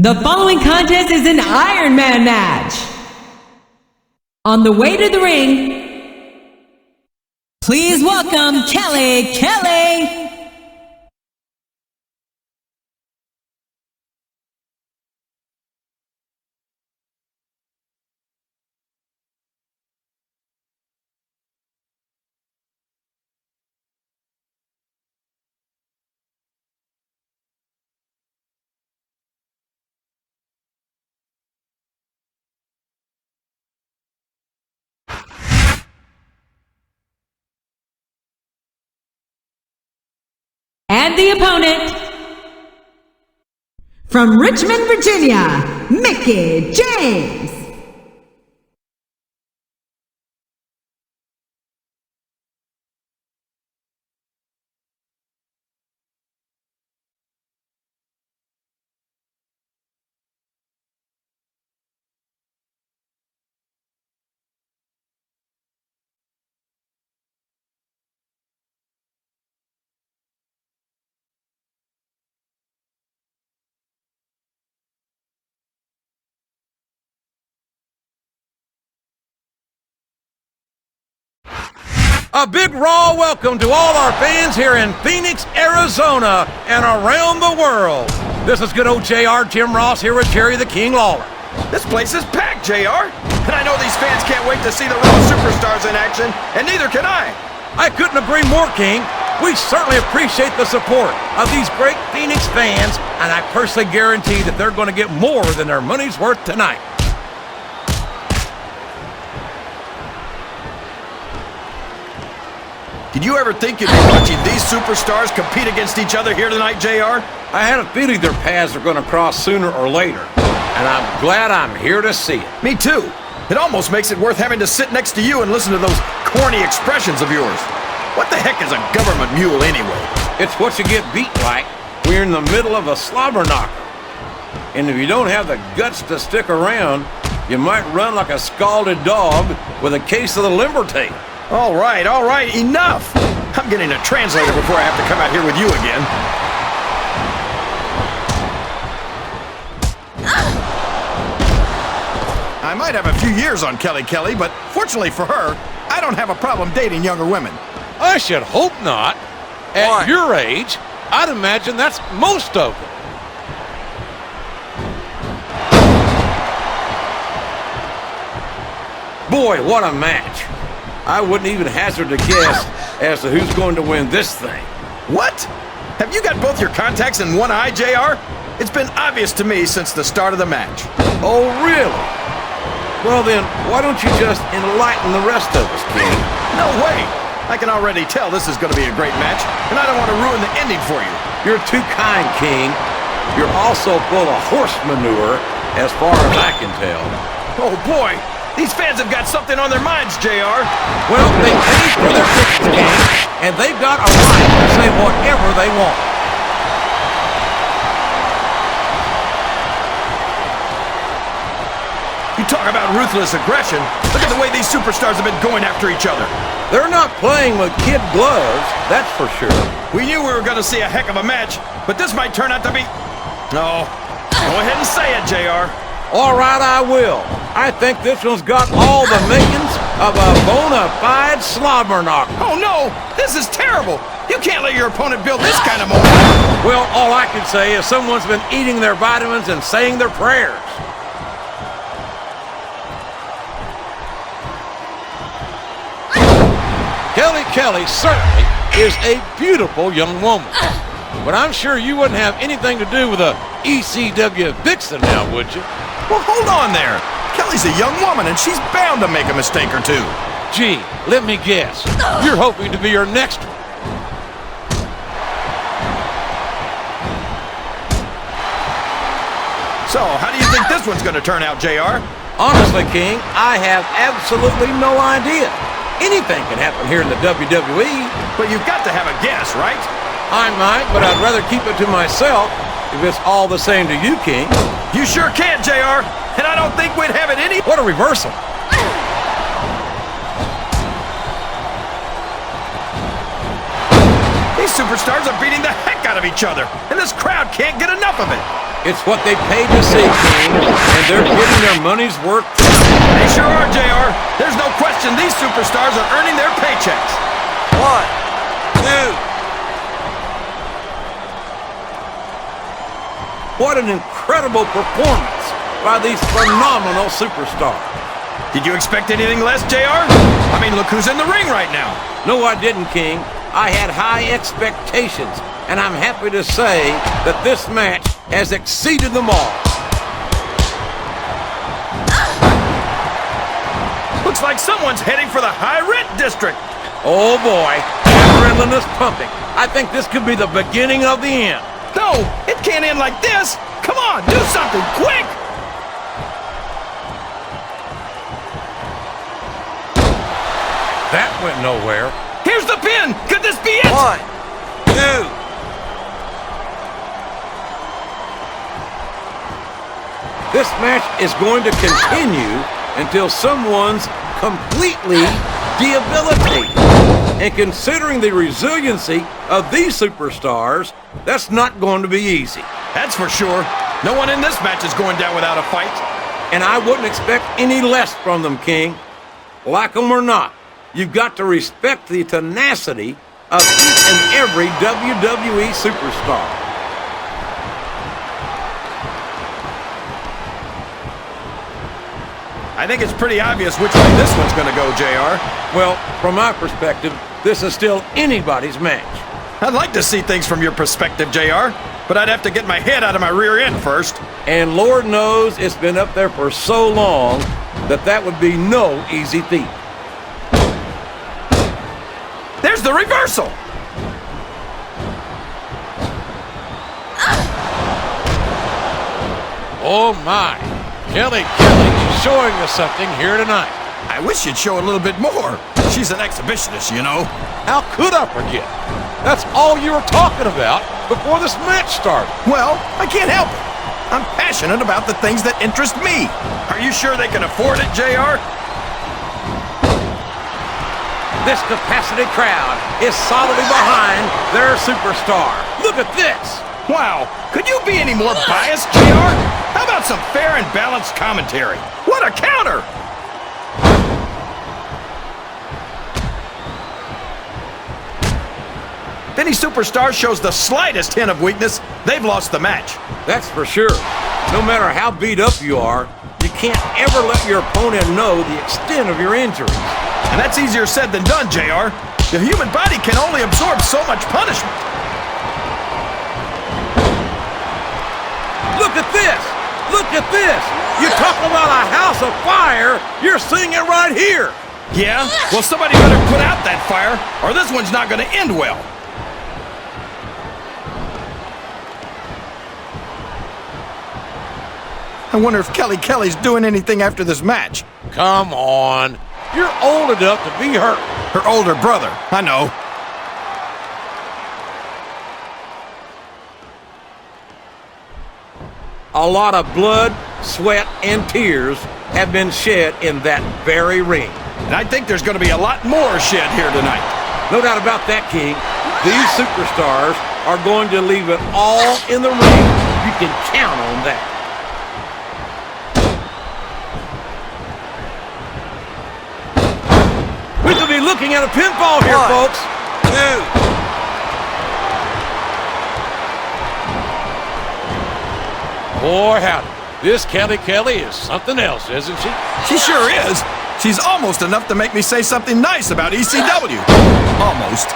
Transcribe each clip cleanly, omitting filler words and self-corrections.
The following contest is an Ironman match. On the way to the ring, please welcome Kelly. And the opponent, from Richmond, Virginia, Mickie James. A big raw welcome to all our fans here in Phoenix, Arizona, and around the world. This is good old JR, Jim Ross here with Jerry the King Lawler. This place is packed, JR. And I know these fans can't wait to see the Raw superstars in action, and neither can I. I couldn't agree more, King. We certainly appreciate the support of these great Phoenix fans, and I personally guarantee that they're going to get more than their money's worth tonight. Did you ever think you'd be watching these superstars compete against each other here tonight, JR? I had a feeling their paths are going to cross sooner or later, and I'm glad I'm here to see it. Me too. It almost makes it worth having to sit next to you and listen to those corny expressions of yours. What the heck is a government mule anyway? It's what you get beat like when you're in the middle of a slobber knocker. And if you don't have the guts to stick around, you might run like a scalded dog with a case of the limber tail. All right, enough! I'm getting a translator before I have to come out here with you again. I might have a few years on Kelly, but fortunately for her, I don't have a problem dating younger women. I should hope not. At your age, I'd imagine that's most of them. Boy, what a match. I wouldn't even hazard a guess as to who's going to win this thing. What? Have you got both your contacts in one eye, JR? It's been obvious to me since the start of the match. Oh, really? Well then, why don't you just enlighten the rest of us, King? No way! I can already tell this is going to be a great match, and I don't want to ruin the ending for you. You're too kind, King. You're also full of horse manure, as far as I can tell. Oh boy! These fans have got something on their minds, JR. Well, they paid for their tickets, King, and they've got a right to say whatever they want. You talk about ruthless aggression. Look at the way these superstars have been going after each other. They're not playing with kid gloves, that's for sure. We knew we were going to see a heck of a match, but this might turn out to be... No. Go ahead and say it, JR. All right, I will. I think this one's got all the makings of a bona fide slobber knocker. Oh, no! This is terrible! You can't let your opponent build this kind of momentum. Well, all I can say is someone's been eating their vitamins and saying their prayers. Kelly certainly is a beautiful young woman. But I'm sure you wouldn't have anything to do with a ECW vixen now, would you? Well, hold on there. Kelly's a young woman, and she's bound to make a mistake or two. Gee, let me guess. You're hoping to be her next one. So, how do you think this one's going to turn out, JR? Honestly, King, I have absolutely no idea. Anything can happen here in the WWE. But you've got to have a guess, right? I might, but I'd rather keep it to myself if it's all the same to you, King. You sure can, JR. And I don't think we'd have it any... What a reversal. These superstars are beating the heck out of each other, and this crowd can't get enough of it. It's what they paid to see, King, and they're getting their money's worth. They sure are, JR. There's no question these superstars are earning their paychecks. 1, 2. What an incredible performance by these phenomenal superstars. Did you expect anything less, JR? I mean, look who's in the ring right now. No, I didn't, King. I had high expectations, and I'm happy to say that this match has exceeded them all. Looks like someone's heading for the high rent district. Oh boy, adrenaline is pumping. I think this could be the beginning of the end. No, it can't end like this. Come on, do something quick. That went nowhere. Here's the pin. Could this be it? 1, 2. This match is going to continue until someone's completely debilitated. And considering the resiliency of these superstars, that's not going to be easy. That's for sure. No one in this match is going down without a fight. And I wouldn't expect any less from them, King. Like them or not, you've got to respect the tenacity of each and every WWE superstar. I think it's pretty obvious which way this one's going to go, JR. Well, from my perspective, this is still anybody's match. I'd like to see things from your perspective, JR, but I'd have to get my head out of my rear end first. And Lord knows it's been up there for so long that that would be no easy feat. There's the reversal. Oh my, Kelly is showing us something here tonight. I wish you'd show a little bit more. She's an exhibitionist, you know. How could I forget? That's all you were talking about before this match started. Well, I can't help it. I'm passionate about the things that interest me. Are you sure they can afford it, JR? This capacity crowd is solidly behind their superstar. Look at this. Wow, could you be any more biased, JR? How about some fair and balanced commentary? What a counter! If any superstar shows the slightest hint of weakness, they've lost the match. That's for sure. No matter how beat up you are, you can't ever let your opponent know the extent of your injuries. And that's easier said than done, JR. The human body can only absorb so much punishment. Look at this! Look at this! You talk about a house of fire, you're seeing it right here! Yeah? Well, somebody better put out that fire, or this one's not going to end well. I wonder if Kelly's doing anything after this match. Come on. You're old enough to be hurt. Her older brother, I know. A lot of blood, sweat, and tears have been shed in that very ring. And I think there's going to be a lot more shed here tonight. No doubt about that, King. These superstars are going to leave it all in the ring. You can count on that. We could be looking at a pinfall here, folks. 2. Boy, howdy. This Kelly is something else, isn't she? She sure is. She's almost enough to make me say something nice about ECW. Almost.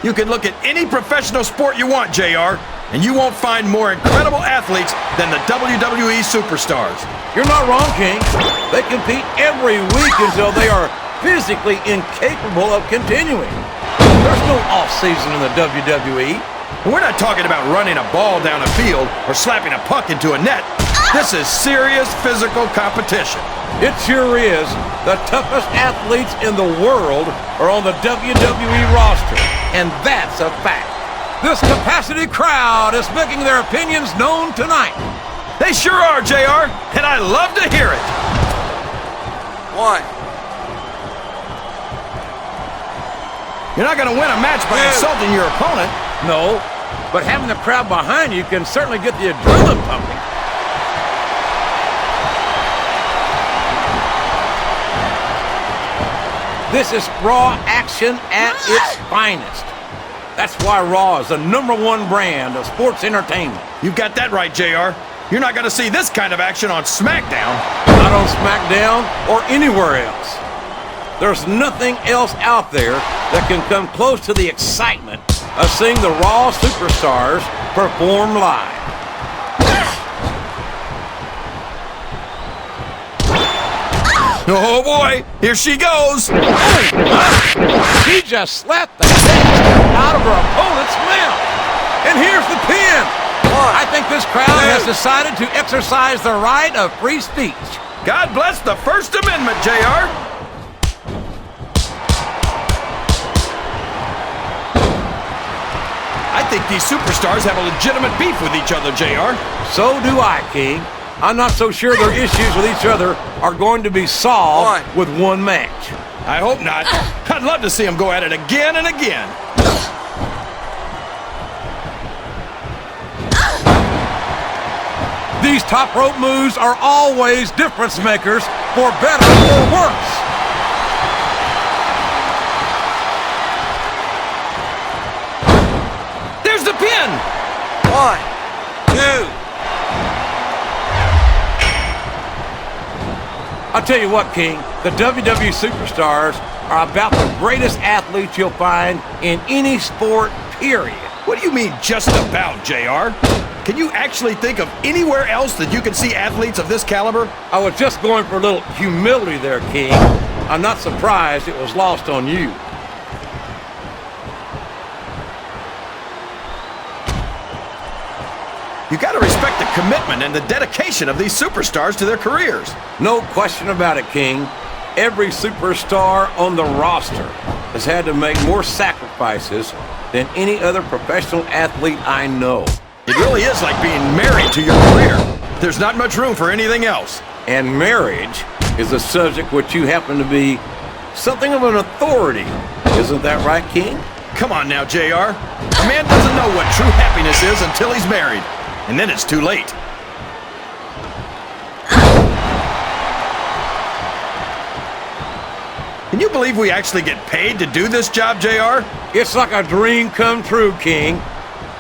You can look at any professional sport you want, JR, and you won't find more incredible athletes than the WWE superstars. You're not wrong, King. They compete every week until they are physically incapable of continuing. There's no off-season in the WWE. And we're not talking about running a ball down a field or slapping a puck into a net. This is serious physical competition. It sure is. The toughest athletes in the world are on the WWE roster, and that's a fact. This capacity crowd is making their opinions known tonight. They sure are, JR, and I love to hear it. 1. You're not going to win a match by insulting your opponent. No, but having the crowd behind you can certainly get the adrenaline pumping. This is Raw action at its finest. That's why Raw is the #1 brand of sports entertainment. You've got that right, JR. You're not going to see this kind of action on SmackDown. Not on SmackDown or anywhere else. There's nothing else out there that can come close to the excitement of seeing the Raw superstars perform live. Oh boy, here she goes. She just slapped the head out of her opponent's mouth. And here's the pin. I think this crowd has decided to exercise the right of free speech. God bless the First Amendment, JR. I think these superstars have a legitimate beef with each other, JR. So do I, King. I'm not so sure their issues with each other are going to be solved with one match. I hope not. I'd love to see them go at it again and again. These top rope moves are always difference makers, for better or worse. There's the pin. 1, 2. I'll tell you what, King, the WWE superstars are about the greatest athletes you'll find in any sport, period. What do you mean, just about, JR? Can you actually think of anywhere else that you can see athletes of this caliber? I was just going for a little humility there, King. I'm not surprised it was lost on you. You gotta respect the commitment and the dedication of these superstars to their careers. No question about it, King. Every superstar on the roster has had to make more sacrifices than any other professional athlete I know. It really is like being married to your career. There's not much room for anything else. And marriage is a subject which you happen to be something of an authority. Isn't that right, King? Come on now, JR. A man doesn't know what true happiness is until he's married. And then it's too late. Can you believe we actually get paid to do this job, JR? It's like a dream come true, King.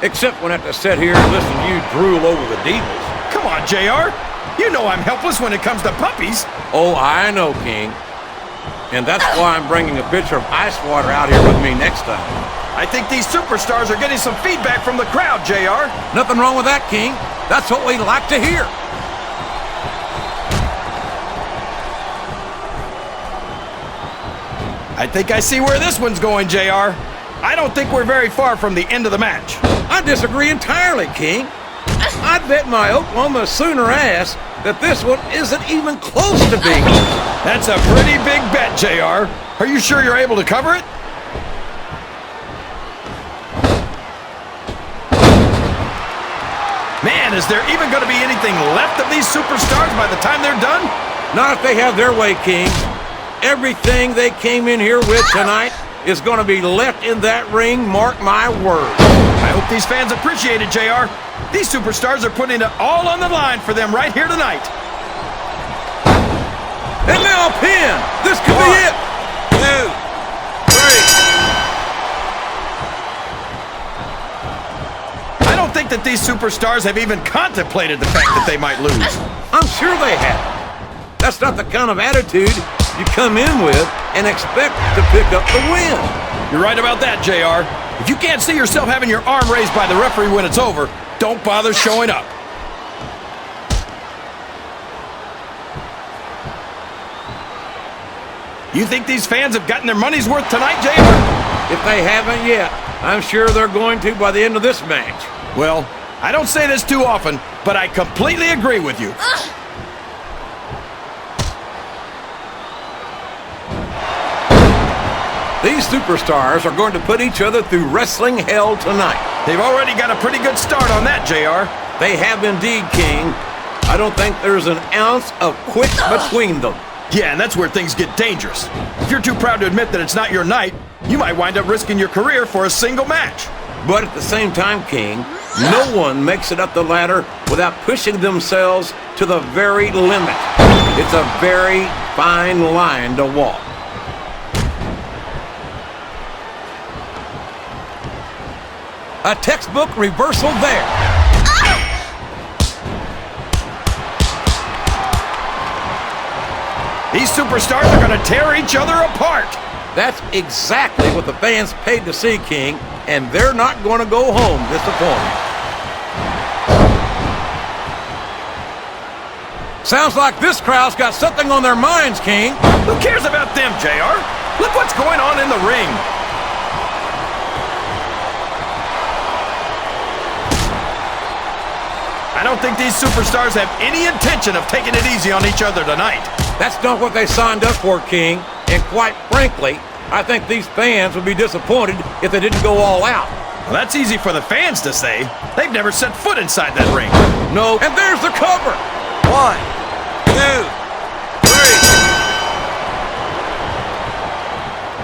Except when I have to sit here and listen to you drool over the divas. Come on, JR. You know I'm helpless when it comes to puppies. Oh, I know, King. And that's why I'm bringing a pitcher of ice water out here with me next time. I think these superstars are getting some feedback from the crowd, JR. Nothing wrong with that, King. That's what we like to hear. I think I see where this one's going, JR. I don't think we're very far from the end of the match. I disagree entirely, King. I'd bet my Oklahoma Sooner ass that this one isn't even close to being. That's a pretty big bet, JR. Are you sure you're able to cover it? Man, is there even going to be anything left of these superstars by the time they're done? Not if they have their way, King. Everything they came in here with tonight is going to be left in that ring, mark my words. I hope these fans appreciate it, JR. These superstars are putting it all on the line for them right here tonight. And now a pin. This could be it. 2, 3. I don't think that these superstars have even contemplated the fact that they might lose. I'm sure they have. That's not the kind of attitude you come in with and expect to pick up the win. You're right about that, JR. If you can't see yourself having your arm raised by the referee when it's over, don't bother showing up. You think these fans have gotten their money's worth tonight, JR? If they haven't yet, I'm sure they're going to by the end of this match. Well, I don't say this too often, but I completely agree with you. These superstars are going to put each other through wrestling hell tonight. They've already got a pretty good start on that, JR. They have indeed, King. I don't think there's an ounce of quit between them. Yeah, and that's where things get dangerous. If you're too proud to admit that it's not your night, you might wind up risking your career for a single match. But at the same time, King, no one makes it up the ladder without pushing themselves to the very limit. It's a very fine line to walk. A textbook reversal there. These superstars are going to tear each other apart. That's exactly what the fans paid to see, King, and they're not going to go home disappointed. Sounds like this crowd's got something on their minds, King. Who cares about them, JR? Look what's going on in the ring. I don't think these superstars have any intention of taking it easy on each other tonight. That's not what they signed up for, King. And quite frankly, I think these fans would be disappointed if they didn't go all out. Well, that's easy for the fans to say. They've never set foot inside that ring. No, and there's the cover. 1, 2, 3.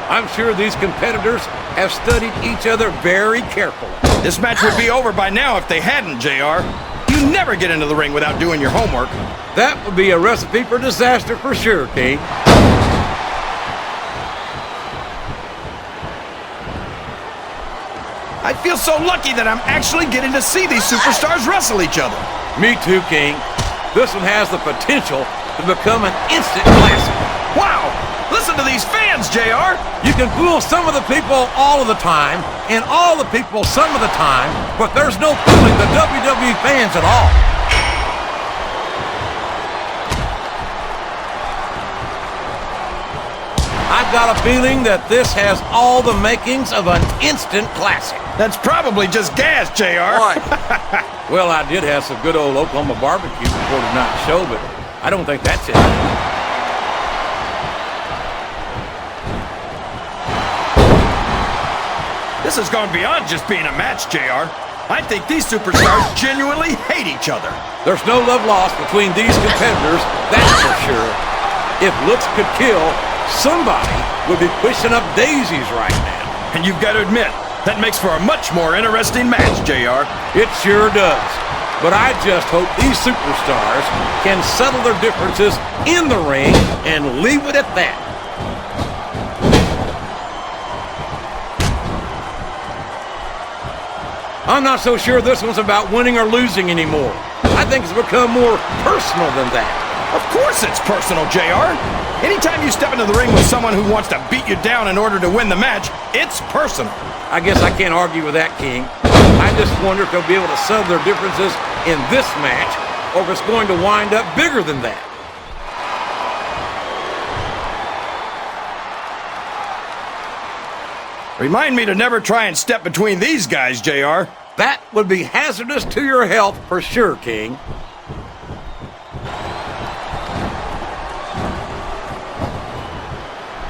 I'm sure these competitors have studied each other very carefully. This match would be over by now if they hadn't, JR. You never get into the ring without doing your homework. That would be a recipe for disaster for sure, King. I feel so lucky that I'm actually getting to see these superstars wrestle each other. Me too, King. This one has the potential to become an instant classic. Wow! Listen to these fans, JR! You can fool some of the people all of the time, and all the people some of the time, but there's no fooling the WWE fans at all. I've got a feeling that this has all the makings of an instant classic. That's probably just gas, JR. 1. Well, I did have some good old Oklahoma barbecue before tonight's show, but I don't think that's it. This has gone beyond just being a match, JR. I think these superstars genuinely hate each other. There's no love lost between these competitors, that's for sure. If looks could kill, somebody would be pushing up daisies right now. And you've got to admit, that makes for a much more interesting match, JR. It sure does. But I just hope these superstars can settle their differences in the ring and leave it at that. I'm not so sure this one's about winning or losing anymore. I think it's become more personal than that. Of course it's personal, JR. Anytime you step into the ring with someone who wants to beat you down in order to win the match, it's personal. I guess I can't argue with that, King. I just wonder if they'll be able to settle their differences in this match, or if it's going to wind up bigger than that. Remind me to never try and step between these guys, JR. That would be hazardous to your health for sure, King.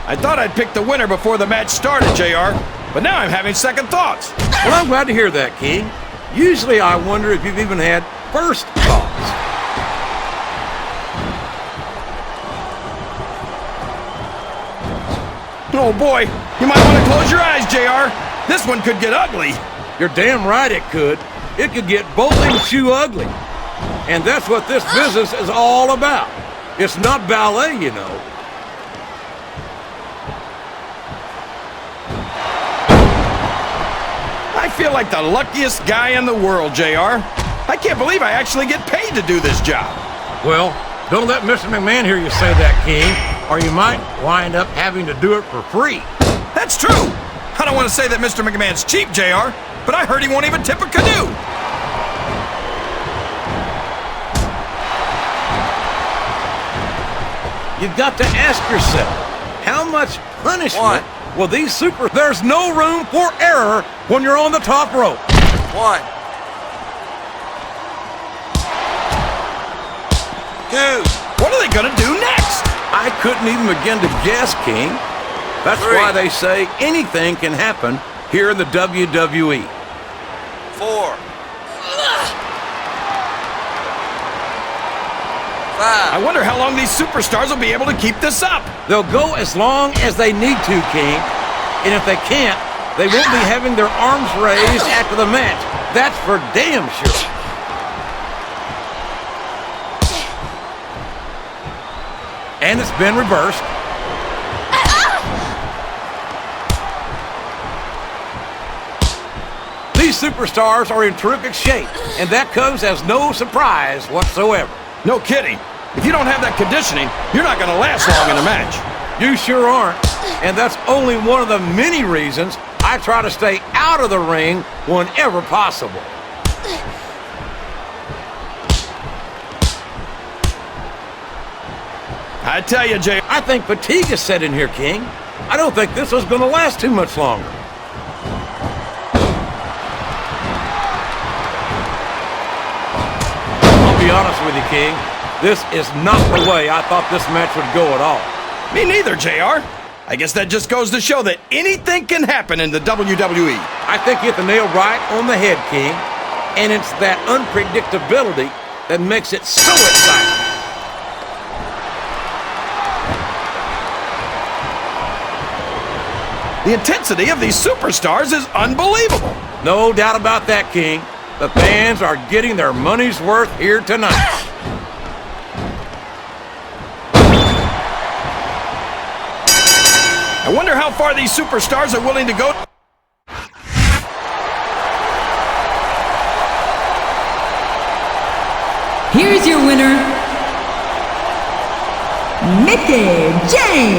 I thought I'd pick the winner before the match started, JR, but now I'm having second thoughts. Well, I'm glad to hear that, King. Usually I wonder if you've even had first thoughts. Oh boy, you might want to close your eyes, JR. This one could get ugly. You're damn right it could. It could get bowling shoe ugly. And that's what this business is all about. It's not ballet, you know. I feel like the luckiest guy in the world, JR. I can't believe I actually get paid to do this job. Well, don't let Mr. McMahon hear you say that, King, or you might wind up having to do it for free. That's true. I don't want to say that Mr. McMahon's cheap, JR, but I heard he won't even tip a canoe. You've got to ask yourself, how much punishment will these There's no room for error when you're on the top rope. 1, 2. What are they going to do next? I couldn't even begin to guess, King. That's 3. why they say anything can happen here in the WWE. 4. 5. I wonder how long these superstars will be able to keep this up. They'll go as long as they need to, King. And if they can't, they won't be having their arms raised after the match. That's for damn sure. And it's been reversed. These superstars are in terrific shape, and that comes as no surprise whatsoever. No kidding. If you don't have that conditioning, you're not going to last long in a match. You sure aren't. And that's only one of the many reasons I try to stay out of the ring whenever possible. I tell you, Jay, I think fatigue is set in here, King. I don't think this was going to last too much longer. I'll be honest with you, King. This is not the way I thought this match would go at all. me neither, JR. I guess that just goes to show that anything can happen in the WWE. I think you hit the nail right on the head, King. And it's that unpredictability that makes it so exciting. The intensity of these superstars is unbelievable. No doubt about that, King. The fans are getting their money's worth here tonight. I wonder how far these superstars are willing to go. Here's your winner, Mickie James.